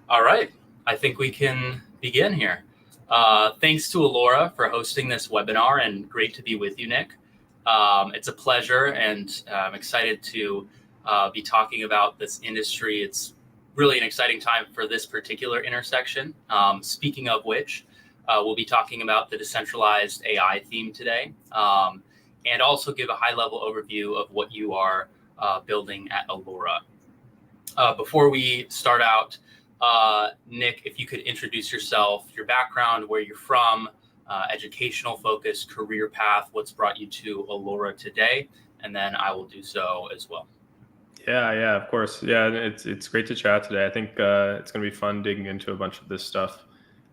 All right, I think we can begin here. Thanks to Allora for hosting this webinar, and great to be with you, Nick. It's a pleasure, and I'm excited to be talking about this industry. It's really an exciting time for this particular intersection. Speaking of which, we'll be talking about the decentralized AI theme today, and also give a high-level overview of what you are building at Allora. Before we start out, Nick, if you could introduce yourself, your background, where you're from, educational focus, career path, what's brought you to Allora today, and then I will do so as well. Yeah, of course. Yeah, it's great to chat today. I think it's going to be fun digging into a bunch of this stuff.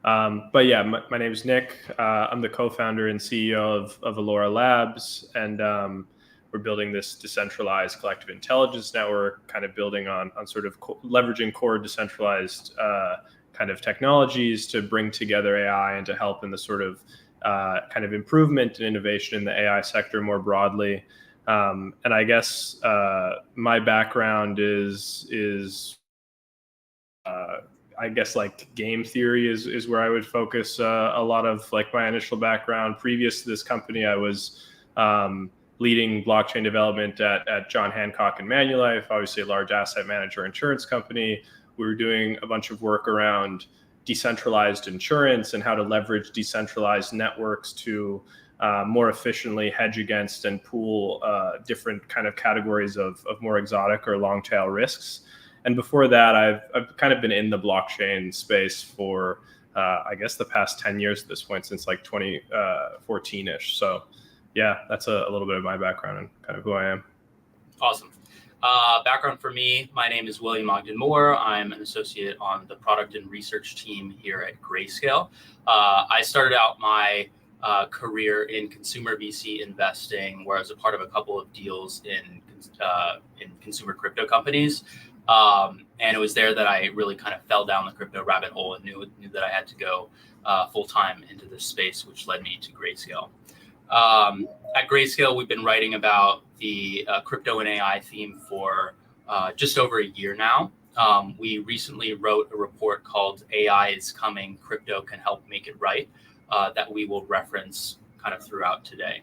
But yeah, my name is Nick. I'm the co-founder and CEO of Allora Labs, and we're building this decentralized collective intelligence network, kind of building on sort of leveraging core decentralized kind of technologies to bring together AI and to help in the sort of kind of improvement and innovation in the AI sector more broadly. And I guess my background is I guess like game theory is where I would focus a lot of like my initial background. Previous to this company, I was leading blockchain development at John Hancock and Manulife, obviously a large asset manager insurance company. We were doing a bunch of work around decentralized insurance and how to leverage decentralized networks to more efficiently hedge against and pool different kind of categories of more exotic or long tail risks. And before that, I've kind of been in the blockchain space for, I guess, the past 10 years at this point, since like 2014-ish. So yeah, that's a little bit of my background and kind of who I am. Awesome. Background for me, my name is Ogden Moore. I'm an associate on the product and research team here at Grayscale. I started out my career in consumer VC investing, where I was a part of a couple of deals in consumer crypto companies. And it was there that I really kind of fell down the crypto rabbit hole and knew that I had to go full-time into this space, which led me to Grayscale. At Grayscale, we've been writing about the crypto and AI theme for just over a year now. We recently wrote a report called AI is Coming, Crypto Can Help Make It Right, that we will reference kind of throughout today.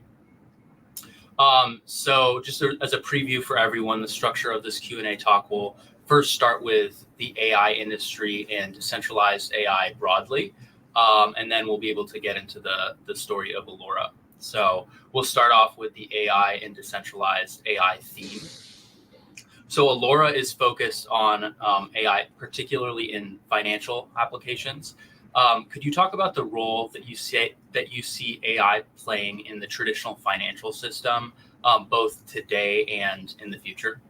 So just as a preview for everyone, the structure of this Q&A talk will first start with the AI industry and decentralized AI broadly, and then we'll be able to get into the story of Allora. So we'll start off with the AI and decentralized AI theme. So Allora is focused on AI, particularly in financial applications. Could you talk about the role that you see AI playing in the traditional financial system, both today and in the future?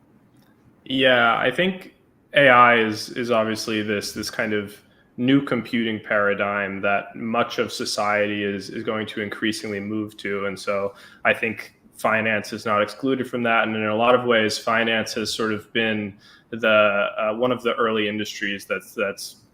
Yeah, I think AI is obviously this kind of new computing paradigm that much of society is going to increasingly move to. And so I think finance is not excluded from that. And in a lot of ways, finance has sort of been the one of the early industries that's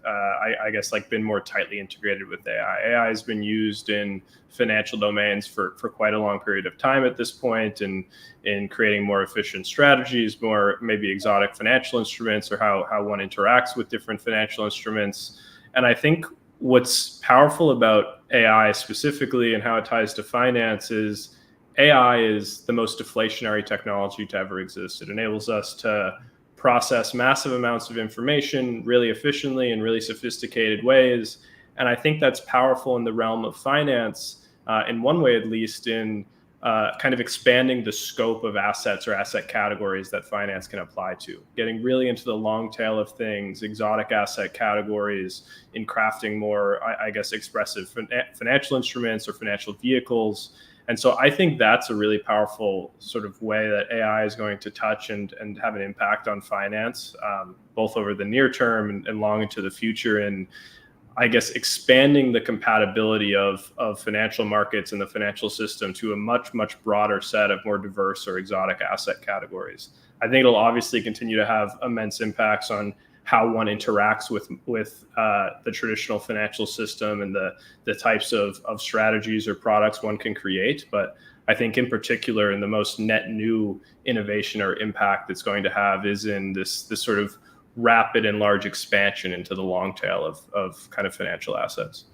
I guess like been more tightly integrated with AI. AI has been used in financial domains for quite a long period of time at this point, and in creating more efficient strategies, more maybe exotic financial instruments, or how one interacts with different financial instruments. And I think what's powerful about AI specifically and how it ties to finance is AI is the most deflationary technology to ever exist. It enables us to process massive amounts of information really efficiently in really sophisticated ways. And I think that's powerful in the realm of finance, in one way at least, in kind of expanding the scope of assets or asset categories that finance can apply to, getting really into the long tail of things, exotic asset categories, in crafting more, I guess, expressive financial instruments or financial vehicles. And so I think that's a really powerful sort of way that AI is going to touch and have an impact on finance, both over the near term and long into the future. And I guess expanding the compatibility of financial markets and the financial system to a much, much broader set of more diverse or exotic asset categories. I think it'll obviously continue to have immense impacts on how one interacts with the traditional financial system and the types of strategies or products one can create. But I think in particular, in the most net new innovation or impact it's going to have is in this sort of rapid and large expansion into the long tail of kind of financial assets.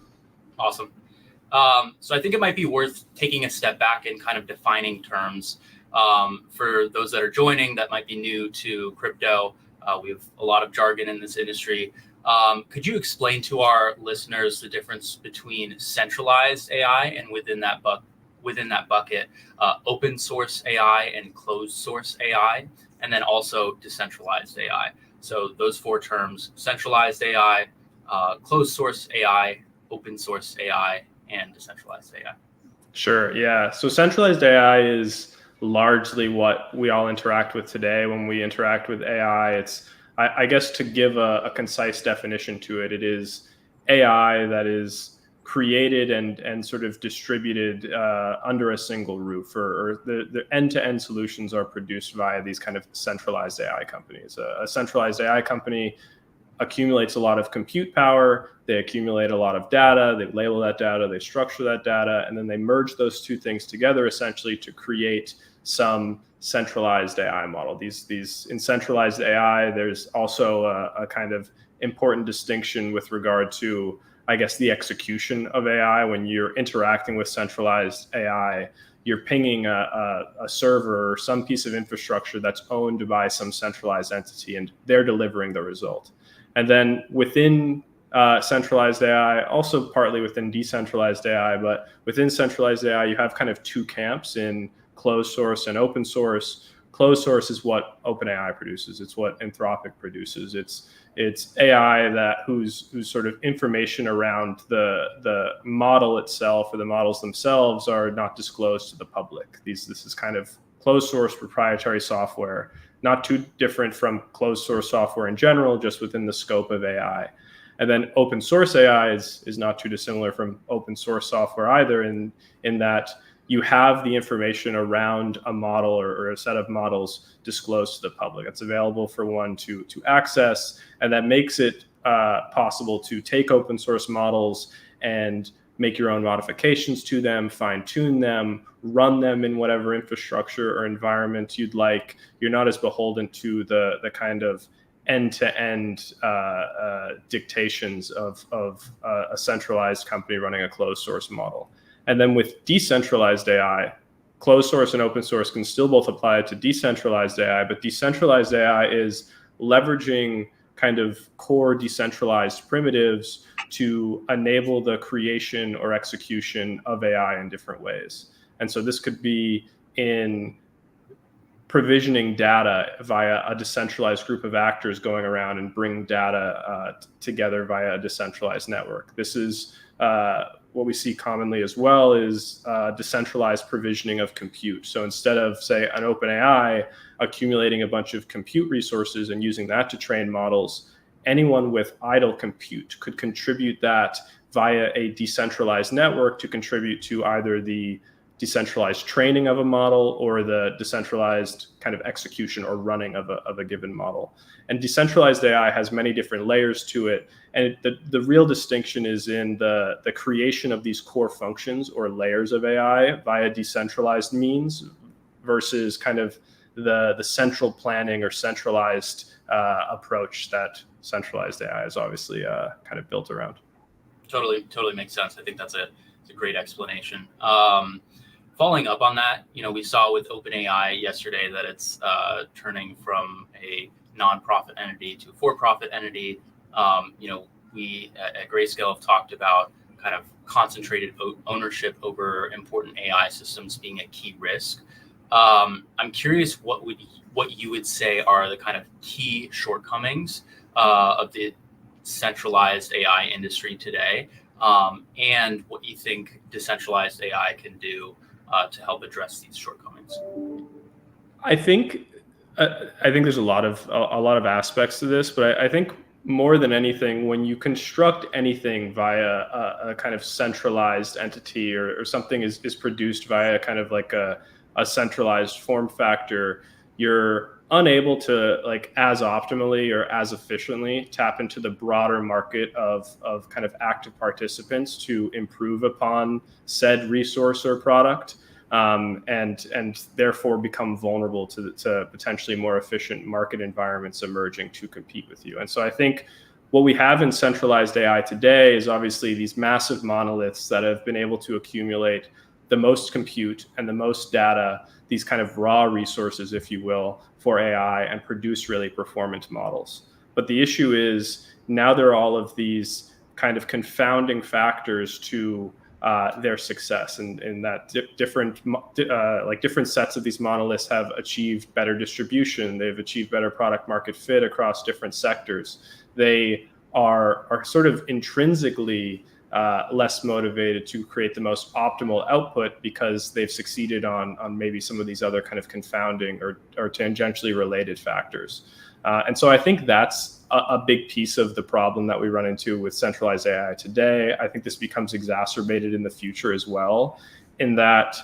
Awesome. So I think it might be worth taking a step back and kind of defining terms for those that are joining that might be new to crypto. We have a lot of jargon in this industry. Could you explain to our listeners the difference between centralized AI and within that bucket, open source AI and closed source AI, and then also decentralized AI? So those four terms: centralized AI, closed source AI, open source AI, and decentralized AI. Sure. Yeah. So centralized AI is largely what we all interact with today. When we interact with AI, I guess to give a concise definition to it, it is AI that is created and sort of distributed under a single roof, or the end-to-end solutions are produced via these kind of centralized AI companies. A centralized AI company accumulates a lot of compute power, they accumulate a lot of data, they label that data, they structure that data, and then they merge those two things together essentially to create some centralized AI model. These in centralized AI, there's also a kind of important distinction with regard to, I guess, the execution of AI. When you're interacting with centralized AI, you're pinging a server or some piece of infrastructure that's owned by some centralized entity, and they're delivering the result. And then within centralized AI, also partly within decentralized AI, but within centralized AI, you have kind of two camps in closed source and open source. Closed source is what OpenAI produces. It's what Anthropic produces. It's AI that whose sort of information around the model itself or the models themselves are not disclosed to the public. This is kind of closed source proprietary software, not too different from closed source software in general, just within the scope of AI. And then open source AI is not too dissimilar from open source software either, in that you have the information around a model or a set of models disclosed to the public. It's available for one to access, and that makes it possible to take open source models and make your own modifications to them, fine-tune them, run them in whatever infrastructure or environment you'd like. You're not as beholden to the kind of end-to-end dictations of a centralized company running a closed source model. And then with decentralized AI, closed source and open source can still both apply to decentralized AI, but decentralized AI is leveraging kind of core decentralized primitives to enable the creation or execution of AI in different ways. And so this could be in provisioning data via a decentralized group of actors going around and bringing data together via a decentralized network. This is what we see commonly as well is decentralized provisioning of compute. So instead of, say, an OpenAI accumulating a bunch of compute resources and using that to train models, anyone with idle compute could contribute that via a decentralized network to contribute to either the decentralized training of a model or the decentralized kind of execution or running of a given model. And decentralized AI has many different layers to it. And the real distinction is in the creation of these core functions or layers of AI via decentralized means versus kind of the central planning or centralized approach that centralized AI is obviously kind of built around. Totally makes sense. I think that's a great explanation. Following up on that, we saw with OpenAI yesterday that it's turning from a nonprofit entity to a for-profit entity. We at Grayscale have talked about kind of concentrated ownership over important AI systems being a key risk. I'm curious what you would say are the kind of key shortcomings of the centralized AI industry today, and what you think decentralized AI can do to help address these shortcomings. I think there's a lot of aspects to this, but I think more than anything, when you construct anything via a kind of centralized entity or something is produced via kind of like a centralized form factor, you're unable to like as optimally or as efficiently tap into the broader market of kind of active participants to improve upon said resource or product. and therefore become vulnerable to potentially more efficient market environments emerging to compete with you. And so I think what we have in centralized AI today is obviously these massive monoliths that have been able to accumulate the most compute and the most data, these kind of raw resources, if you will, for AI, and produce really performant models. But the issue is now there are all of these kind of confounding factors to their success, and that different sets of these monoliths have achieved better distribution. They've achieved better product market fit across different sectors. They are sort of intrinsically less motivated to create the most optimal output because they've succeeded on maybe some of these other kind of confounding or tangentially related factors. And so I think that's a big piece of the problem that we run into with centralized AI today. I think this becomes exacerbated in the future as well, in that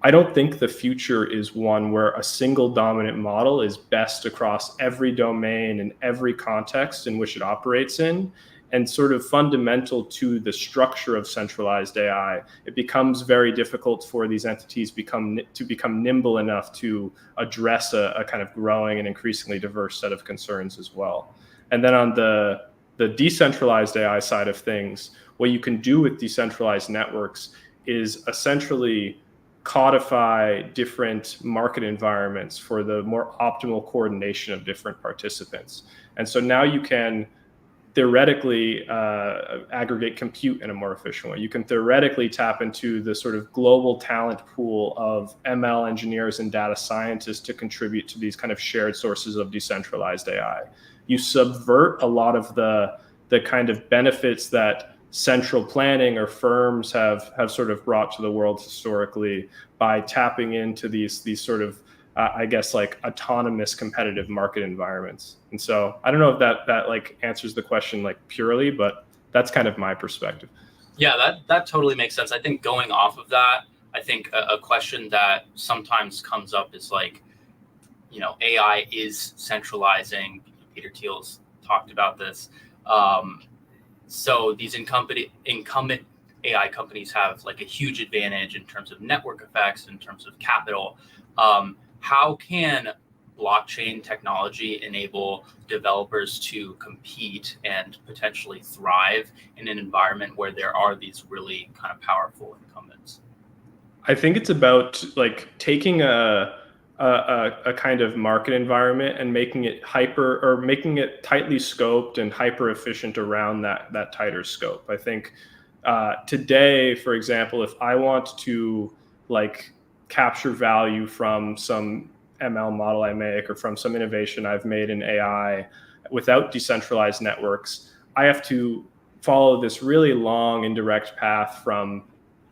I don't think the future is one where a single dominant model is best across every domain and every context in which it operates in. And sort of fundamental to the structure of centralized AI, it becomes very difficult for these entities to become nimble enough to address a kind of growing and increasingly diverse set of concerns as well. And then on the decentralized AI side of things, what you can do with decentralized networks is essentially codify different market environments for the more optimal coordination of different participants. And so now you can theoretically aggregate compute in a more efficient way. You can theoretically tap into the sort of global talent pool of ML engineers and data scientists to contribute to these kind of shared sources of decentralized AI. You subvert a lot of the kind of benefits that central planning or firms have sort of brought to the world historically by tapping into these sort of I guess like autonomous competitive market environments. And so I don't know if that like answers the question like purely, but that's kind of my perspective. Yeah, that totally makes sense. I think going off of that, I think a question that sometimes comes up is like, AI is centralizing. Peter Thiel's talked about this. So these incumbent AI companies have like a huge advantage in terms of network effects, in terms of capital. How can blockchain technology enable developers to compete and potentially thrive in an environment where there are these really kind of powerful incumbents? I think it's about like taking a kind of market environment and making it tightly scoped and hyper efficient around that tighter scope. I think today, for example, if I want to like capture value from some ML model I make or from some innovation I've made in AI without decentralized networks, I have to follow this really long indirect path from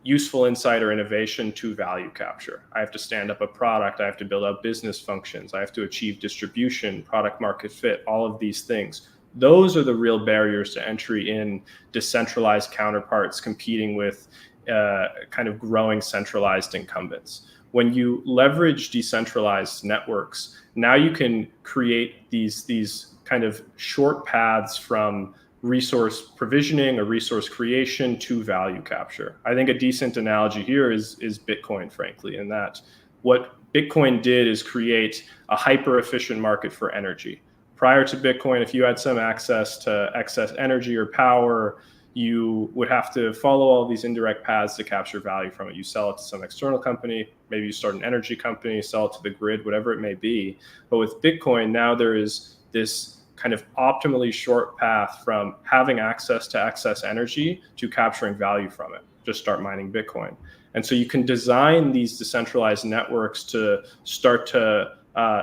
useful insight or innovation to value capture. I have to stand up a product. I have to build out business functions. I have to achieve distribution, product market fit, all of these things. Those are the real barriers to entry in decentralized counterparts competing with kind of growing centralized incumbents. When you leverage decentralized networks, now you can create these kind of short paths from resource provisioning or resource creation to value capture. I think a decent analogy here is Bitcoin, frankly, in that what Bitcoin did is create a hyper efficient market for energy. Prior to Bitcoin, if you had some access to excess energy or power, you would have to follow all these indirect paths to capture value from it. You sell it to some external company, maybe you start an energy company, sell it to the grid, whatever it may be. But with Bitcoin, now there is this kind of optimally short path from having access to excess energy to capturing value from it. Just start mining Bitcoin. And so you can design these decentralized networks to start to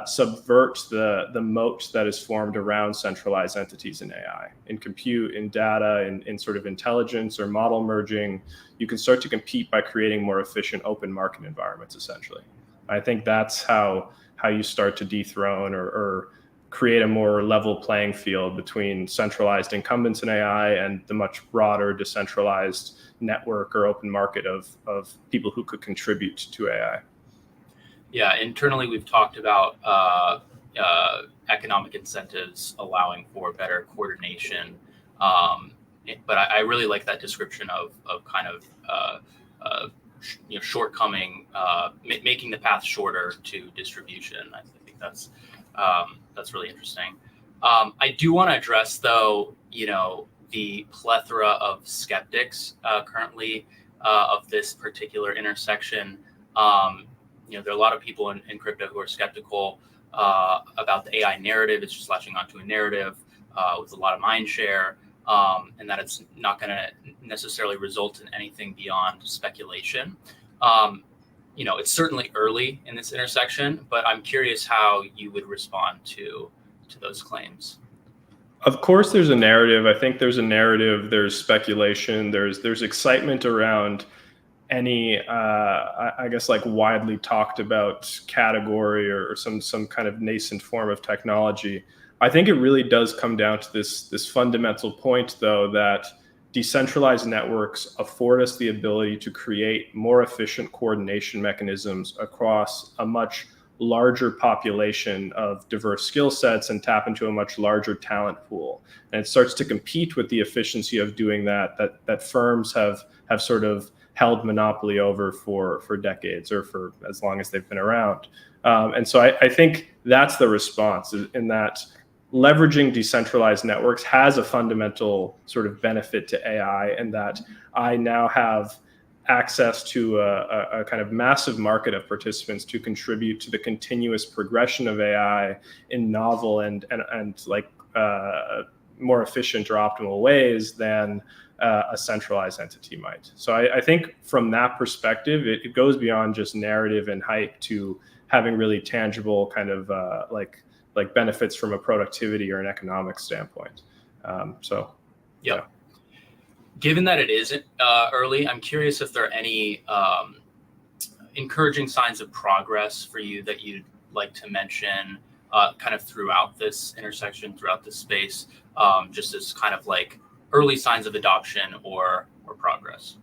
subvert the moat that is formed around centralized entities in AI, in compute, in data, in sort of intelligence or model merging. You can start to compete by creating more efficient open market environments, essentially. I think that's how you start to dethrone or create a more level playing field between centralized incumbents in AI and the much broader decentralized network or open market of people who could contribute to AI. Yeah, internally we've talked about economic incentives allowing for better coordination, but I really like that description of kind of shortcoming, making the path shorter to distribution. I think that's really interesting. I do want to address, though, the plethora of skeptics currently of this particular intersection. There are a lot of people in crypto who are skeptical about the AI narrative. It's just latching onto a narrative with a lot of mind share, and that it's not going to necessarily result in anything beyond speculation. It's certainly early in this intersection, but I'm curious how you would respond to those claims. Of course, there's a narrative. I think there's a narrative. There's speculation. There's excitement around any, I guess, like widely talked about category or some kind of nascent form of technology. I think it really does come down to this fundamental point, though, that decentralized networks afford us the ability to create more efficient coordination mechanisms across a much larger population of diverse skill sets and tap into a much larger talent pool. And it starts to compete with the efficiency of doing that firms have sort of held monopoly over for decades or for as long as they've been around. And so I think that's the response, in that leveraging decentralized networks has a fundamental sort of benefit to AI, and that I now have access to a kind of massive market of participants to contribute to the continuous progression of AI in novel and like more efficient or optimal ways than a centralized entity might. So I think from that perspective, it goes beyond just narrative and hype to having really tangible kind of like benefits from a productivity or an economic standpoint. Yeah. Given that it is early, I'm curious if there are any encouraging signs of progress for you that you'd like to mention kind of throughout this intersection, throughout this space, just as kind of like early signs of adoption or progress.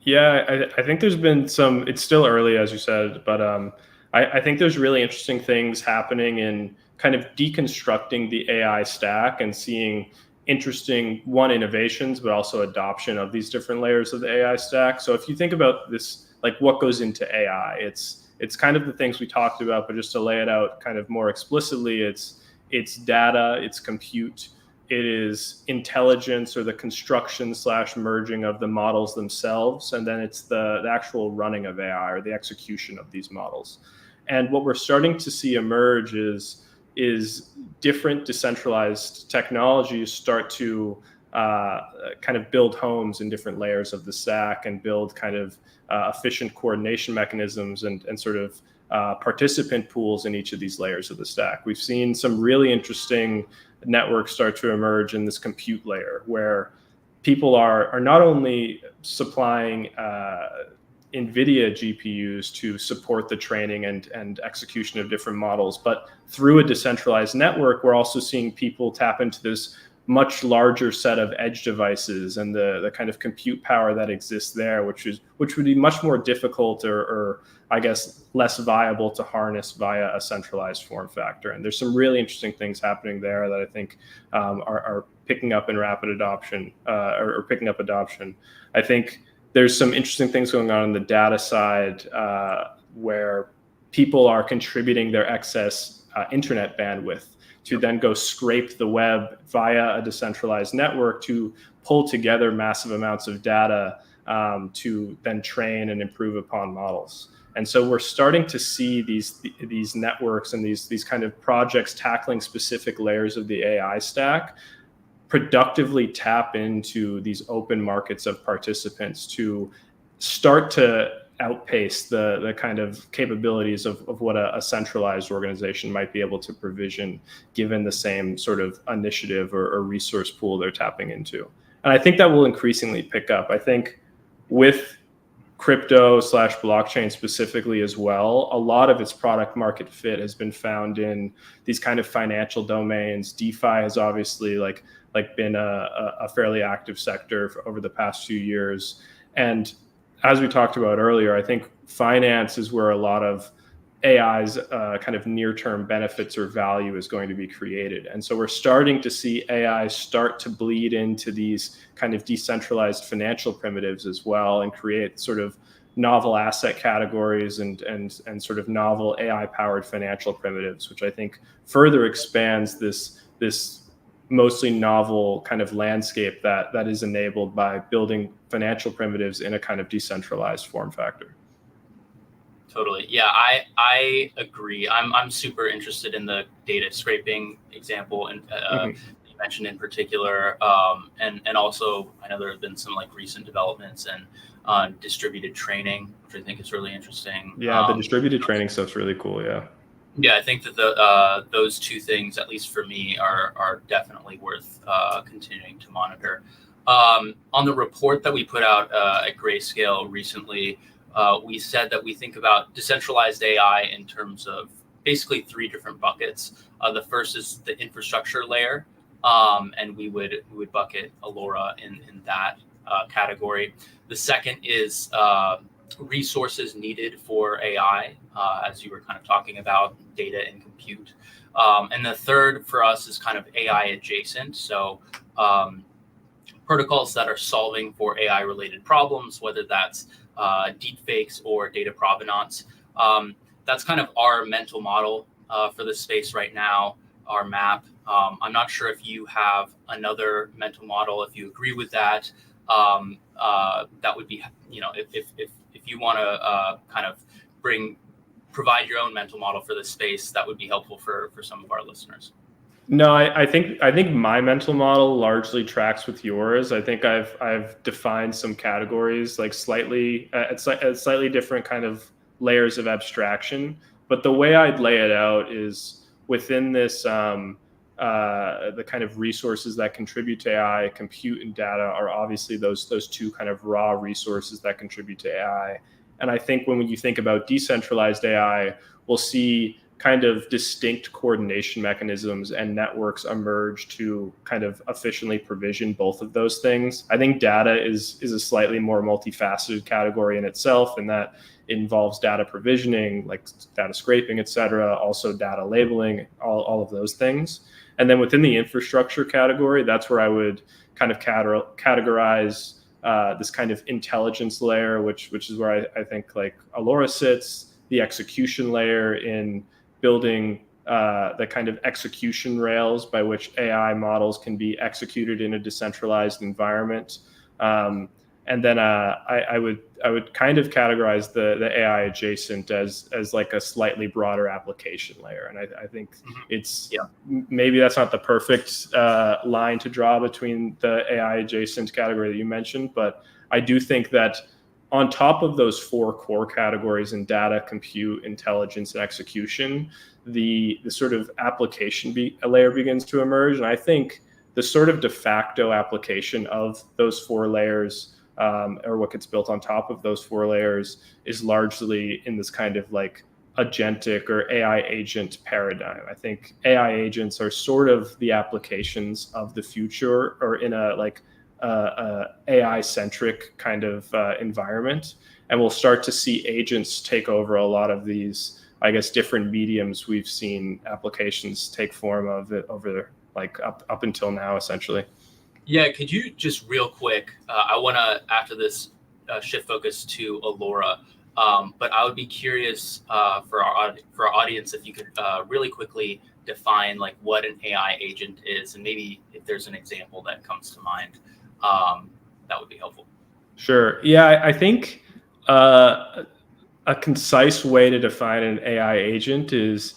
Yeah, I think there's been some, it's still early, as you said, but I think there's really interesting things happening in kind of deconstructing the AI stack and seeing interesting innovations, but also adoption of these different layers of the AI stack. So if you think about this, like what goes into AI, it's kind of the things we talked about, but just to lay it out kind of more explicitly, it's data, it's compute, it is intelligence or the construction / merging of the models themselves, and then it's the actual running of AI or the execution of these models. And what we're starting to see emerge is different decentralized technologies start to kind of build homes in different layers of the stack and build kind of efficient coordination mechanisms and sort of participant pools in each of these layers of the stack. We've seen some really interesting networks start to emerge in this compute layer, where people are not only supplying NVIDIA GPUs to support the training and execution of different models, but through a decentralized network, we're also seeing people tap into this much larger set of edge devices and the kind of compute power that exists there, which would be much more difficult or I guess less viable to harness via a centralized form factor. And there's some really interesting things happening there that I think are picking up in rapid adoption or picking up adoption. I think there's some interesting things going on the data side where people are contributing their excess internet bandwidth to then go scrape the web via a decentralized network to pull together massive amounts of data to then train and improve upon models. And so we're starting to see these networks and these kind of projects tackling specific layers of the AI stack productively tap into these open markets of participants to start to outpace the kind of capabilities of what a centralized organization might be able to provision, given the same sort of initiative or resource pool they're tapping into. And I think that will increasingly pick up. I think with crypto / blockchain specifically as well, a lot of its product market fit has been found in these kind of financial domains. DeFi has obviously like been a fairly active sector over the past few years. And as we talked about earlier, I think finance is where a lot of AI's kind of near-term benefits or value is going to be created. And so we're starting to see AI start to bleed into these kind of decentralized financial primitives as well and create sort of novel asset categories and sort of novel AI powered financial primitives, which I think further expands this mostly novel kind of landscape that is enabled by building financial primitives in a kind of decentralized form factor. Totally. Yeah, I agree. I'm super interested in the data scraping example, and you mentioned in particular, and also I know there have been some like recent developments and distributed training, which I think is really interesting. Yeah, the distributed training stuff's really cool. Yeah. Yeah, I think that those two things, at least for me, are definitely worth continuing to monitor. On the report that we put out at Grayscale recently, we said that we think about decentralized AI in terms of basically three different buckets. The first is the infrastructure layer, and we would bucket Allora in that category. The second is resources needed for AI, as you were kind of talking about, data and compute. And the third for us is kind of AI adjacent. So protocols that are solving for AI related problems, whether that's deep fakes or data provenance. That's kind of our mental model for the space right now, our map. I'm not sure if you have another mental model, if you agree with that. That would be, if you want to kind of provide your own mental model for this space, that would be helpful for some of our listeners. No, I think my mental model largely tracks with yours. I think I've defined some categories like slightly at slightly different kind of layers of abstraction. But the way I'd lay it out is within this the kind of resources that contribute to AI, compute and data are obviously those two kind of raw resources that contribute to AI. And I think when you think about decentralized AI, we'll see kind of distinct coordination mechanisms and networks emerge to kind of efficiently provision both of those things. I think data is a slightly more multifaceted category in itself, and that involves data provisioning, like data scraping, et cetera, also data labeling, all of those things. And then within the infrastructure category, that's where I would kind of categorize this kind of intelligence layer, which is where I think like Allora sits, the execution layer in building the kind of execution rails by which AI models can be executed in a decentralized environment. And then I would kind of categorize the AI adjacent as like a slightly broader application layer. And I think it's maybe that's not the perfect line to draw between the AI adjacent category that you mentioned, but I do think that on top of those four core categories in data, compute, intelligence, and execution, the sort of application layer begins to emerge. And I think the sort of de facto application of those four layers, or what gets built on top of those four layers, is largely in this kind of like agentic or AI agent paradigm. I think AI agents are sort of the applications of the future, or in a like AI-centric kind of environment. And we'll start to see agents take over a lot of these, I guess, different mediums we've seen applications take form of it over like up until now, essentially. Yeah, could you just real quick, I want to, after this, shift focus to Allora, but I would be curious for our audience if you could really quickly define like what an AI agent is, and maybe if there's an example that comes to mind, that would be helpful. Sure. Yeah, I think a concise way to define an AI agent is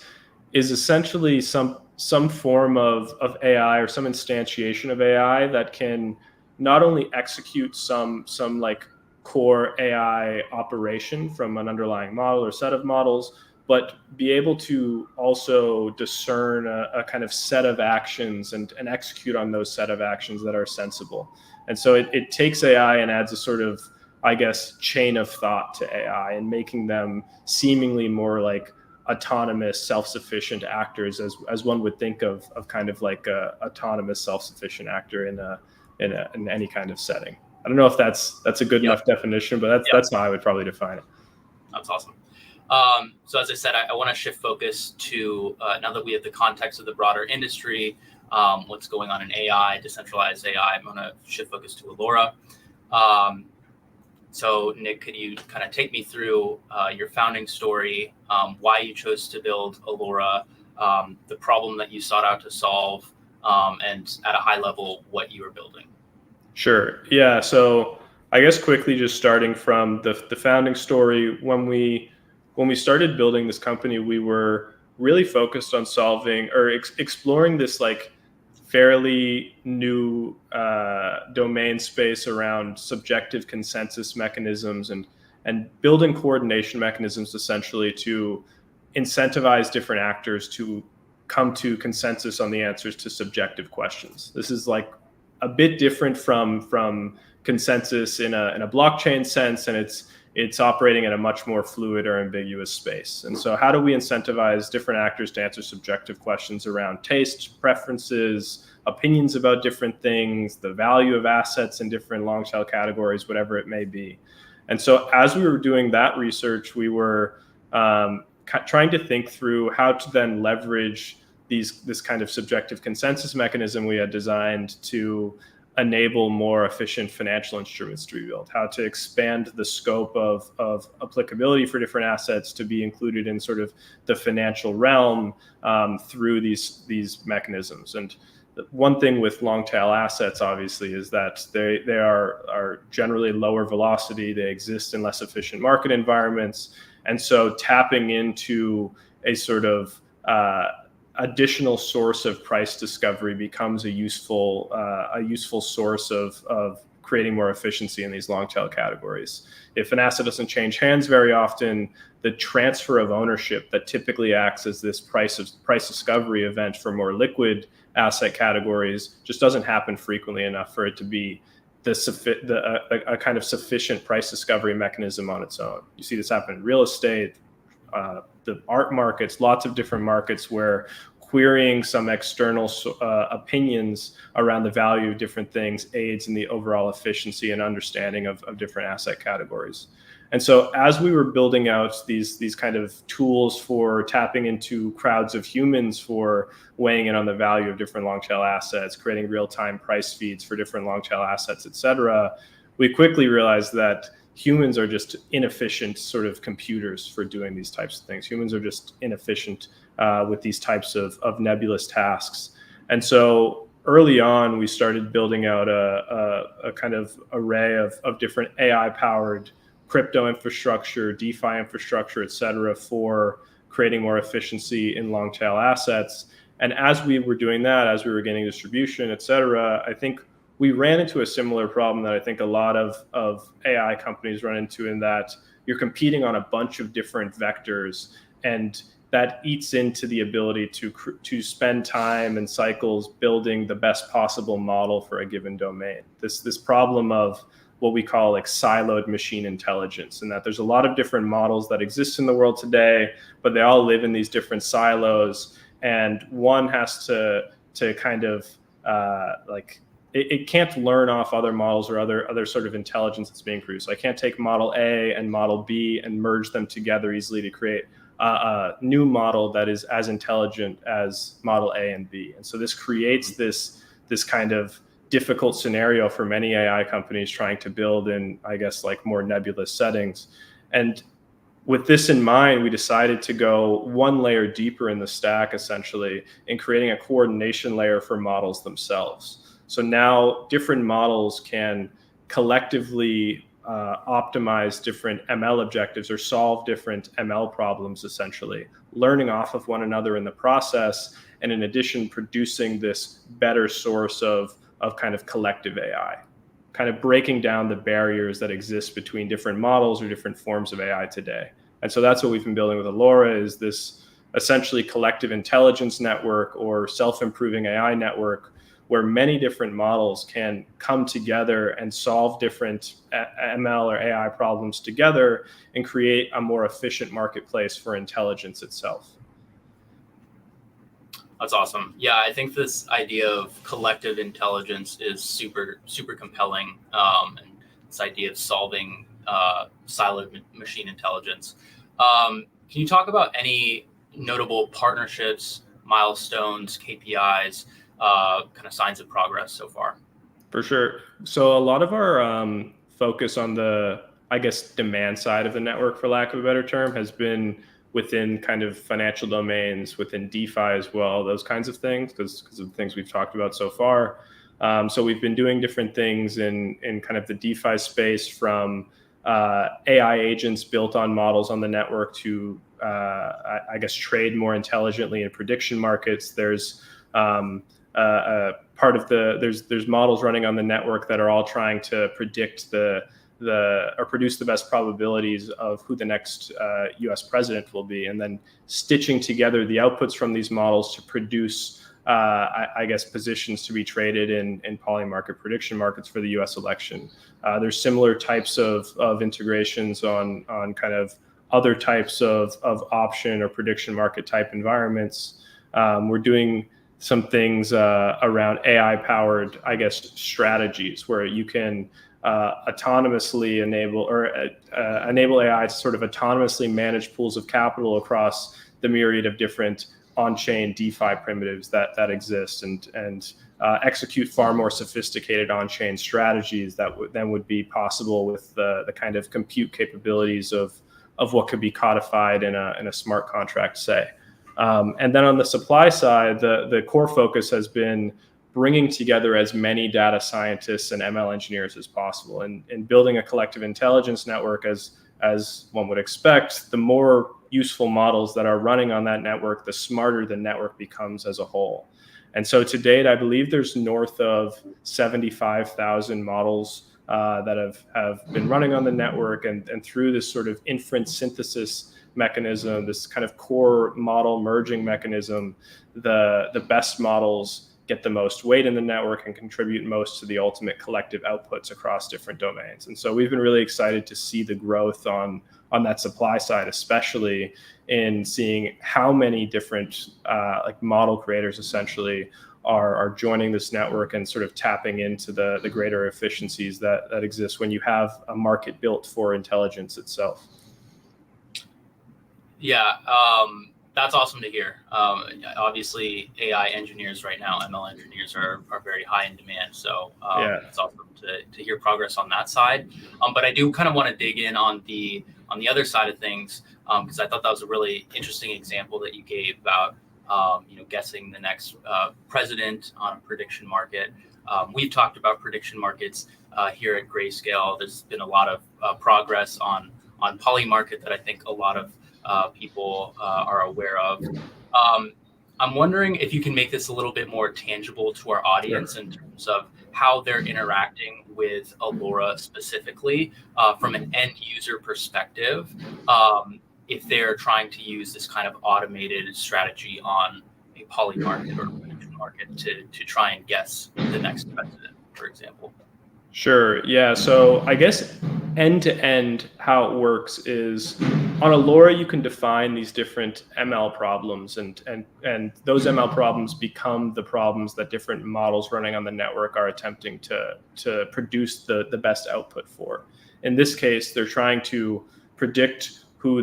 essentially some form of AI or some instantiation of AI that can not only execute some like core AI operation from an underlying model or set of models, but be able to also discern a kind of set of actions and execute on those set of actions that are sensible. And so it takes AI and adds a sort of, I guess, chain of thought to AI, and making them seemingly more like autonomous, self-sufficient actors, as one would think of kind of like a autonomous, self-sufficient actor in any kind of setting. I don't know if that's a good enough definition, but that's how I would probably define it. That's awesome. So as I said, I want to shift focus to now that we have the context of the broader industry, what's going on in AI, decentralized AI. I'm going to shift focus to Allora. So Nick, could you kind of take me through your founding story, why you chose to build Allora, the problem that you sought out to solve, and at a high level, what you were building? Sure. Yeah. So I guess quickly, just starting from the founding story, when we started building this company, we were really focused on solving or exploring this like fairly new domain space around subjective consensus mechanisms and building coordination mechanisms essentially to incentivize different actors to come to consensus on the answers to subjective questions. This is like a bit different from consensus in a blockchain sense, and it's operating in a much more fluid or ambiguous space. And so how do we incentivize different actors to answer subjective questions around taste, preferences, opinions about different things, the value of assets in different long tail categories, whatever it may be? And so as we were doing that research, we were trying to think through how to then leverage this kind of subjective consensus mechanism we had designed to enable more efficient financial instruments to be built, how to expand the scope of applicability for different assets to be included in sort of the financial realm through these mechanisms. And one thing with long tail assets, obviously, is that they are generally lower velocity. They exist in less efficient market environments. And so tapping into a sort of additional source of price discovery becomes a useful source of creating more efficiency in these long tail categories. If an asset doesn't change hands very often, the transfer of ownership that typically acts as this price discovery event for more liquid asset categories just doesn't happen frequently enough for it to be a kind of sufficient price discovery mechanism on its own. You see this happen in real estate, the art markets, lots of different markets where querying some external opinions around the value of different things aids in the overall efficiency and understanding of different asset categories. And so as we were building out these kind of tools for tapping into crowds of humans for weighing in on the value of different long tail assets, creating real-time price feeds for different long tail assets, et cetera, we quickly realized that humans are just inefficient sort of computers for doing these types of things. Humans are just inefficient with these types of nebulous tasks. And so early on, we started building out a kind of array of different AI-powered crypto infrastructure, DeFi infrastructure, et cetera, for creating more efficiency in long tail assets. And as we were doing that, as we were getting distribution, et cetera, I think we ran into a similar problem that I think a lot of AI companies run into, in that you're competing on a bunch of different vectors, and that eats into the ability to spend time and cycles building the best possible model for a given domain. This problem of what we call like siloed machine intelligence, and that there's a lot of different models that exist in the world today, but they all live in these different silos, and one has to kind of it can't learn off other models or other sort of intelligence that's being produced. So I can't take model A and model B and merge them together easily to create a new model that is as intelligent as model A and B. And so this creates this kind of difficult scenario for many AI companies trying to build in, I guess, like more nebulous settings. And with this in mind, we decided to go one layer deeper in the stack, essentially, in creating a coordination layer for models themselves. So now different models can collectively optimize different ML objectives or solve different ML problems, essentially, learning off of one another in the process, and in addition, producing this better source of kind of collective AI, kind of breaking down the barriers that exist between different models or different forms of AI today. And so that's what we've been building with Allora, is this essentially collective intelligence network or self-improving AI network, where many different models can come together and solve different ML or AI problems together and create a more efficient marketplace for intelligence itself. That's awesome. Yeah, I think this idea of collective intelligence is super, super compelling. And this idea of solving siloed machine intelligence. Can you talk about any notable partnerships, milestones, KPIs, kind of signs of progress so far? For sure. So a lot of our focus on the I guess, demand side of the network, for lack of a better term, has been within kind of financial domains, within DeFi as well, those kinds of things, because of the things we've talked about so far. So we've been doing different things in kind of the DeFi space, from AI agents built on models on the network to, I guess, trade more intelligently in prediction markets. There's part of there's models running on the network that are all trying to predict or produce the best probabilities of who the next U.S. president will be, and then stitching together the outputs from these models to produce, I guess, positions to be traded in poly market prediction markets for the U.S. election. There's similar types of integrations on kind of other types of option or prediction market type environments. We're doing some things around AI-powered, I guess, strategies where you can autonomously enable AI to sort of autonomously manage pools of capital across the myriad of different on-chain DeFi primitives that exist, and execute far more sophisticated on-chain strategies that would be possible with the kind of compute capabilities of what could be codified in a smart contract, say. And then on the supply side, the core focus has been bringing together as many data scientists and ML engineers as possible, and building a collective intelligence network. As one would expect, the more useful models that are running on that network, the smarter the network becomes as a whole. And so to date, I believe there's north of 75,000 models that have been running on the network, and through this sort of inference synthesis mechanism, this kind of core model merging mechanism, the best models get the most weight in the network and contribute most to the ultimate collective outputs across different domains. And so we've been really excited to see the growth on that supply side, especially in seeing how many different like model creators essentially are joining this network and sort of tapping into the greater efficiencies that exist when you have a market built for intelligence itself. Yeah, that's awesome to hear. Obviously, AI engineers right now, ML engineers are very high in demand. So it's awesome to hear progress on that side. But I do kind of want to dig in on the other side of things, because I thought that was a really interesting example that you gave about guessing the next president on a prediction market. We've talked about prediction markets here at Grayscale. There's been a lot of progress on poly market that I think a lot of people are aware of. I'm wondering if you can make this a little bit more tangible to our audience in terms of how they're interacting with Allora specifically from an end user perspective, if they're trying to use this kind of automated strategy on a poly market or prediction market to try and guess the next president, for example. Sure. Yeah. So I guess end to end, how it works is on Allora, you can define these different ML problems, and those ML problems become the problems that different models running on the network are attempting to produce the best output for. In this case, they're trying to predict who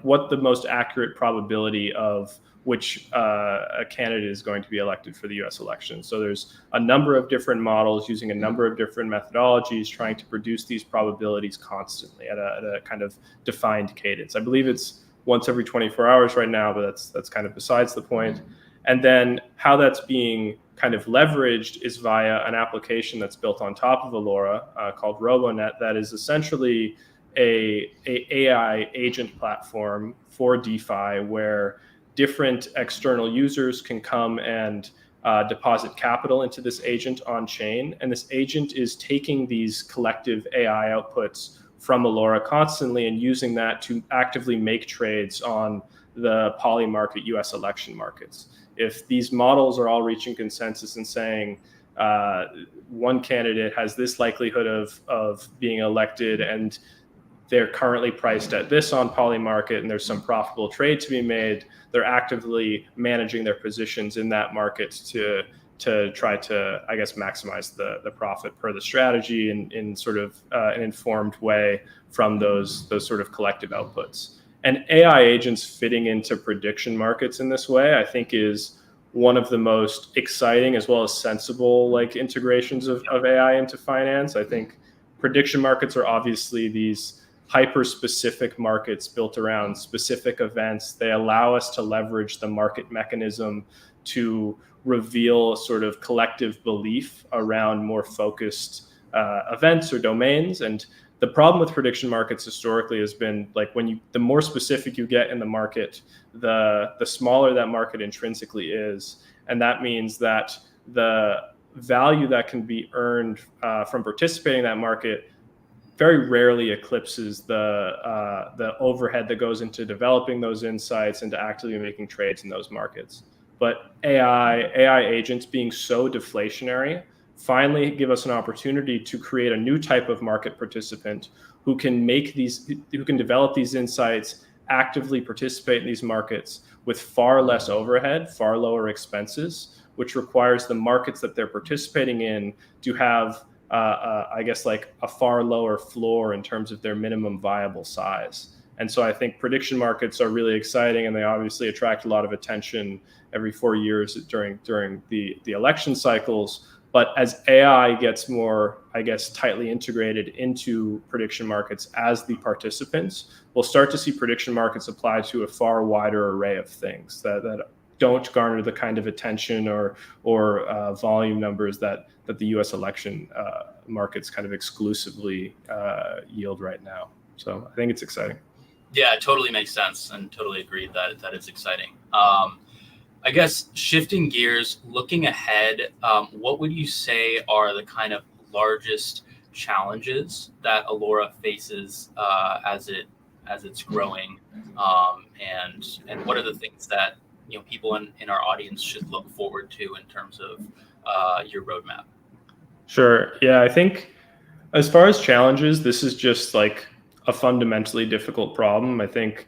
what the most accurate probability of which a candidate is going to be elected for the U.S. election. So there's a number of different models using a number of different methodologies trying to produce these probabilities constantly at a kind of defined cadence. I believe it's once every 24 hours right now, but that's kind of besides the point. And then how that's being kind of leveraged is via an application that's built on top of Allora called RoboNet, that is essentially a AI agent platform for DeFi, where different external users can come and deposit capital into this agent on chain. And this agent is taking these collective AI outputs from Allora constantly and using that to actively make trades on the poly market US election markets. If these models are all reaching consensus and saying one candidate has this likelihood of being elected, and they're currently priced at this on poly market, and there's some profitable trade to be made, they're actively managing their positions in that market to try to, I guess, maximize the profit per the strategy in sort of an informed way from those sort of collective outputs. And AI agents fitting into prediction markets in this way, I think, is one of the most exciting as well as sensible integrations of AI into finance. I think prediction markets are obviously these hyper-specific markets built around specific events. They allow us to leverage the market mechanism to reveal a sort of collective belief around more focused events or domains. And the problem with prediction markets historically has been like the more specific you get in the market, the smaller that market intrinsically is. And that means that the value that can be earned from participating in that market very rarely eclipses the overhead that goes into developing those insights and to actively making trades in those markets. But AI agents being so deflationary finally give us an opportunity to create a new type of market participant who can develop these insights, actively participate in these markets with far less overhead, far lower expenses, which requires the markets that they're participating in to have I guess like a far lower floor in terms of their minimum viable size. And so I think prediction markets are really exciting, and they obviously attract a lot of attention every 4 years during the election cycles. But as AI gets more, I guess, tightly integrated into prediction markets as the participants, we'll start to see prediction markets apply to a far wider array of things that don't garner the kind of attention or volume numbers that the U.S. election markets kind of exclusively yield right now. So I think it's exciting. Yeah, it totally makes sense, and totally agree that it's exciting. I guess shifting gears, looking ahead, what would you say are the kind of largest challenges that Allora faces as it's growing, and what are the things that people in our audience should look forward to in terms of your roadmap? Sure. Yeah, I think as far as challenges, this is just like a fundamentally difficult problem. I think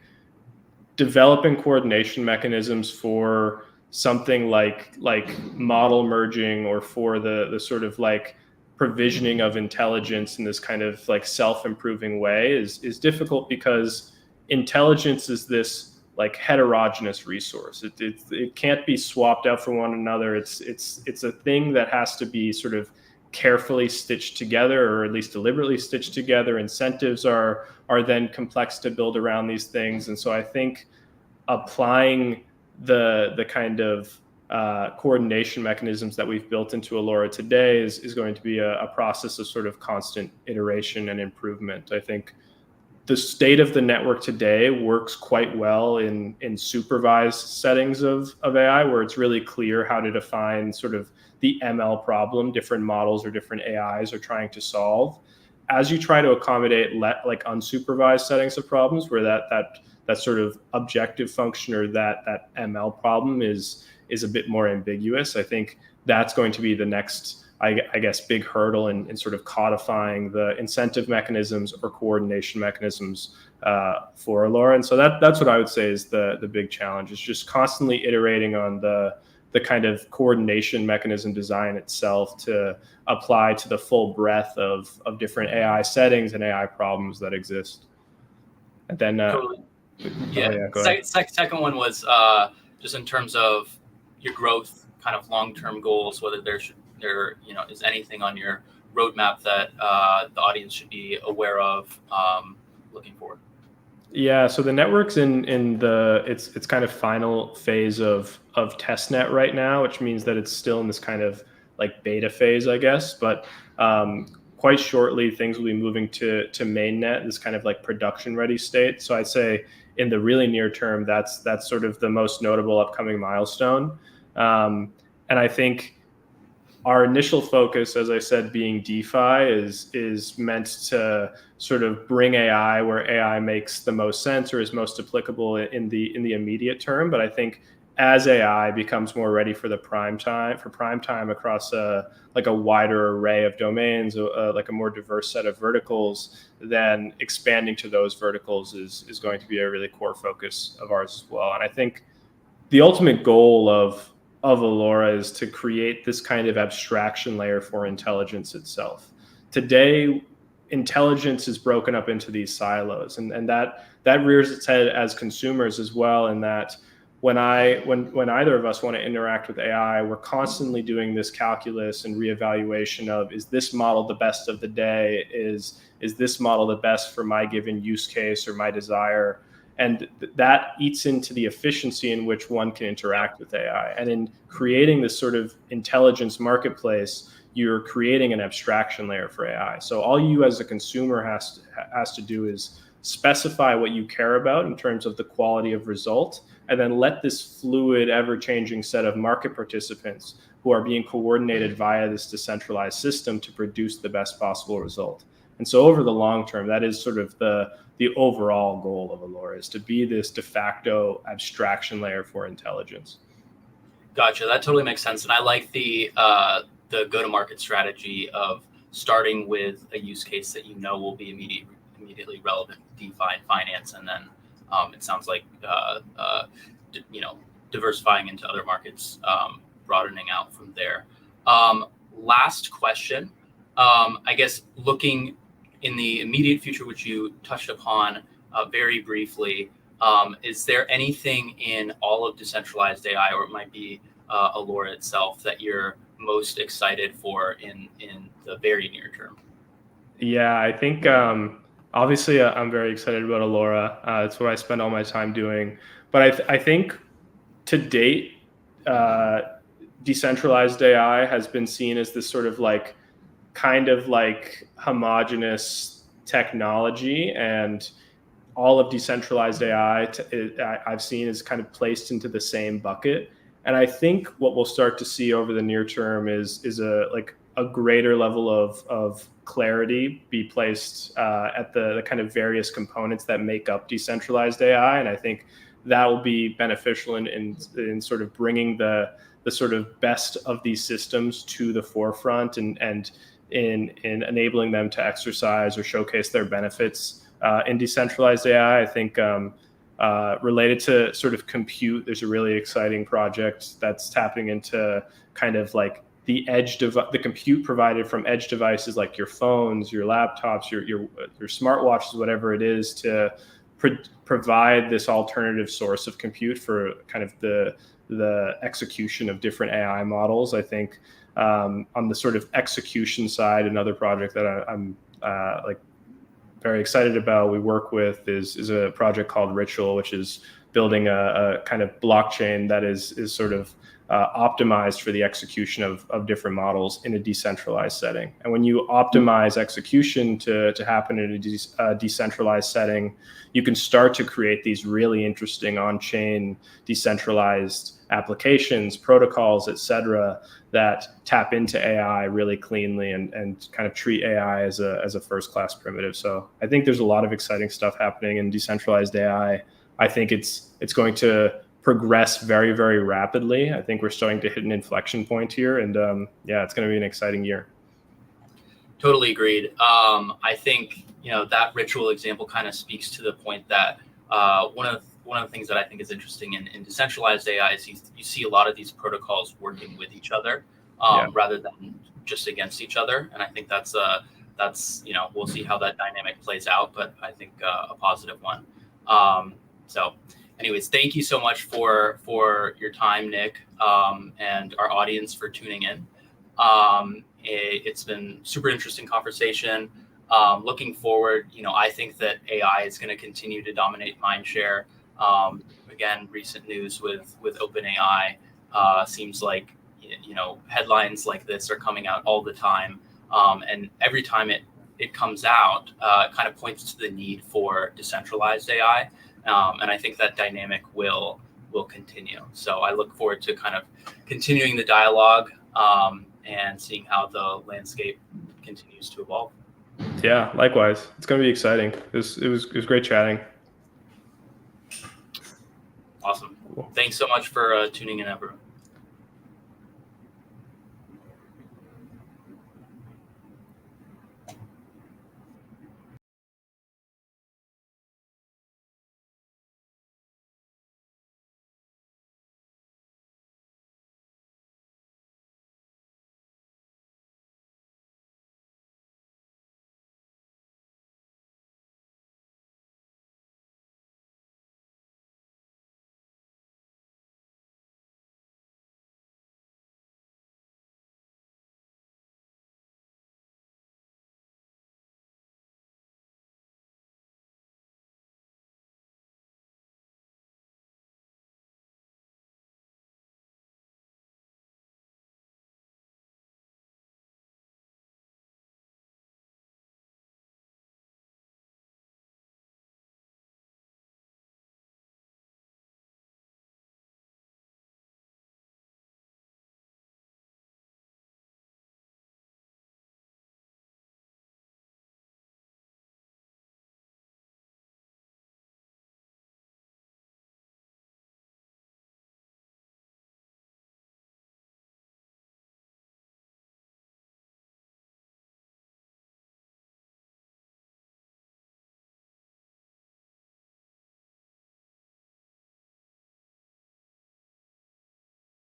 developing coordination mechanisms for something like model merging, or for the sort of like provisioning of intelligence in this kind of like self-improving way is difficult, because intelligence is this like heterogeneous resource. It can't be swapped out for one another. It's a thing that has to be sort of carefully stitched together, or at least deliberately stitched together. Incentives are then complex to build around these things. And so I think applying the kind of coordination mechanisms that we've built into Allora today is going to be a process of sort of constant iteration and improvement. I think the state of the network today works quite well in supervised settings of AI, where it's really clear how to define sort of the ML problem different models or different AIs are trying to solve. As you try to accommodate like unsupervised settings of problems, where that sort of objective function or that ML problem is a bit more ambiguous, I think that's going to be the next, I guess, big hurdle in sort of codifying the incentive mechanisms or coordination mechanisms for Allora. And so that's what I would say is the big challenge, is just constantly iterating on the kind of coordination mechanism design itself to apply to the full breadth of different AI settings and AI problems that exist. And then, totally. Second one was just in terms of your growth, kind of long-term goals, whether there is anything on your roadmap that the audience should be aware of looking forward. Yeah, so the network's in its kind of final phase of testnet right now, which means that it's still in this kind of like beta phase, I guess. But quite shortly, things will be moving to mainnet, this kind of like production ready state. So I'd say in the really near term, that's sort of the most notable upcoming milestone. And I think our initial focus, as I said, being DeFi, is meant to sort of bring AI where AI makes the most sense or is most applicable in the immediate term. But I think as AI becomes more ready for prime time across a wider array of domains, like a more diverse set of verticals, then expanding to those verticals is going to be a really core focus of ours as well. And I think the ultimate goal of Allora is to create this kind of abstraction layer for intelligence itself. Today, intelligence is broken up into these silos, and that rears its head as consumers as well, in that when either of us want to interact with AI, we're constantly doing this calculus and reevaluation of, is this model the best of the day? Is this model the best for my given use case or my desire? And that eats into the efficiency in which one can interact with AI. And in creating this sort of intelligence marketplace, you're creating an abstraction layer for AI. So all you as a consumer has to do is specify what you care about in terms of the quality of result, and then let this fluid, ever-changing set of market participants who are being coordinated via this decentralized system to produce the best possible result. And so over the long term, that is sort of the overall goal of Allora, is to be this de facto abstraction layer for intelligence. Gotcha. That totally makes sense. And I like the go-to-market strategy of starting with a use case that you know will be immediately relevant to DeFi and finance, and then it sounds like diversifying into other markets, broadening out from there. Last question. I guess looking in the immediate future, which you touched upon very briefly, is there anything in all of decentralized AI, or it might be Allora itself, that you're most excited for in the very near term? Yeah, I think obviously I'm very excited about Allora. It's what I spend all my time doing. But I think to date, decentralized AI has been seen as this sort of kind of homogenous technology, and all of decentralized AI I've seen is kind of placed into the same bucket. And I think what we'll start to see over the near term is a greater level of clarity be placed at the kind of various components that make up decentralized AI. And I think that will be beneficial in sort of bringing the sort of best of these systems to the forefront, and in enabling them to exercise or showcase their benefits in decentralized AI. I think related to sort of compute, there's a really exciting project that's tapping into kind of the compute provided from edge devices like your phones, your laptops, your smartwatches, whatever it is, to provide this alternative source of compute for kind of the execution of different AI models. I think on the sort of execution side, another project that I'm very excited about, we work with, is a project called Ritual, which is building a kind of blockchain that is sort of optimized for the execution of different models in a decentralized setting. And when you optimize execution to happen in a decentralized setting, you can start to create these really interesting on-chain decentralized applications, protocols, et cetera, that tap into AI really cleanly and kind of treat AI as a first-class primitive. So I think there's a lot of exciting stuff happening in decentralized AI. I think it's going to progress very, very rapidly. I think we're starting to hit an inflection point here, and it's going to be an exciting year. Totally agreed. I think that Ritual example kind of speaks to the point that one of the things that I think is interesting in decentralized AI is you see a lot of these protocols working with each other rather than just against each other, and I think that's we'll see how that dynamic plays out, but I think a positive one. So anyways, thank you so much for your time, Nick, and our audience for tuning in. It's been super interesting conversation. Looking forward, I think that AI is going to continue to dominate mindshare. Again, recent news with OpenAI seems like headlines like this are coming out all the time, and every time it comes out, it kind of points to the need for decentralized AI. And I think that dynamic will continue. So I look forward to kind of continuing the dialogue and seeing how the landscape continues to evolve. Yeah, likewise. It's going to be exciting. It was great chatting. Awesome. Thanks so much for tuning in, everyone.